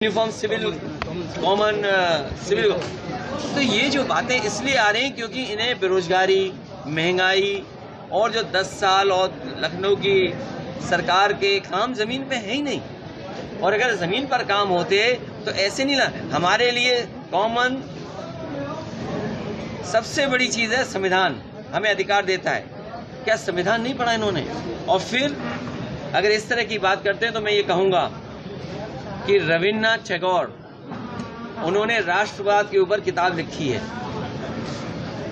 Uniform civil common civil. तो ये जो बातें इसलिए आ रही हैं क्योंकि इन्हें बेरोजगारी, महंगाई और जो 10 साल और लखनऊ की सरकार के काम जमीन पे है ही नहीं। और अगर जमीन पर काम होते तो ऐसे नहीं हमारे लिए कॉमन सबसे बड़ी चीज है संविधान, हमें अधिकार देता है। क्या संविधान नहीं पढ़ा इन्होंने? और फिर अगर इस तरह की बात करते हैं तो मैं ये कहूँगा कि रविन्द्रनाथ टैगोर, उन्होंने राष्ट्रवाद के ऊपर किताब लिखी है।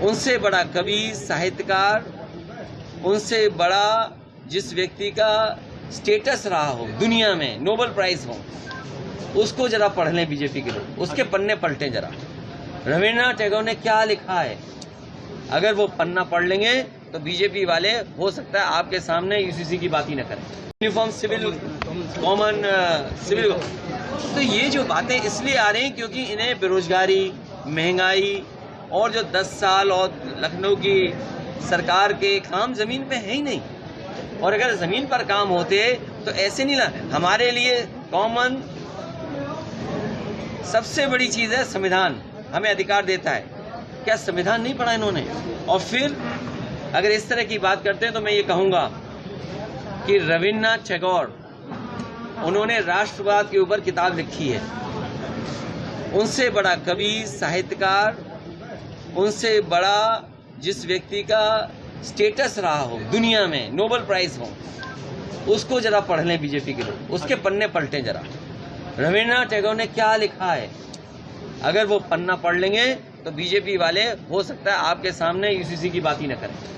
उनसे बड़ा कवि, साहित्यकार, उनसे बड़ा जिस व्यक्ति का स्टेटस रहा हो दुनिया में, नोबेल प्राइज हो, उसको जरा पढ़ लें बीजेपी के लोग, उसके पन्ने पलटें जरा। रविन्द्रनाथ टैगोर ने क्या लिखा है, अगर वो पन्ना पढ़ लेंगे तो बीजेपी वाले हो सकता है आपके सामने यूसीसी की बात ही न करें। Uniform civil common civil. तो ये जो बातें इसलिए आ रही हैं क्योंकि इन्हें बेरोजगारी, महंगाई और जो 10 साल और लखनऊ की सरकार के काम जमीन पे है ही नहीं। और अगर जमीन पर काम होते तो ऐसे नहीं हमारे लिए कॉमन सबसे बड़ी चीज है संविधान, हमें अधिकार देता है। क्या संविधान नहीं पढ़ा इन्होंने? और फिर अगर इस तरह की बात करते हैं तो मैं ये कहूँगा कि रविन्द्रनाथ टैगोर, उन्होंने राष्ट्रवाद के ऊपर किताब लिखी है। उनसे बड़ा कवि, साहित्यकार, उनसे बड़ा जिस व्यक्ति का स्टेटस रहा हो दुनिया में, नोबेल प्राइज हो, उसको जरा पढ़ लें बीजेपी के लोग, उसके पन्ने पलटें जरा। रविन्द्रनाथ टैगोर ने क्या लिखा है, अगर वो पन्ना पढ़ लेंगे तो बीजेपी वाले हो सकता है आपके सामने यूसीसी की बात ही न करें।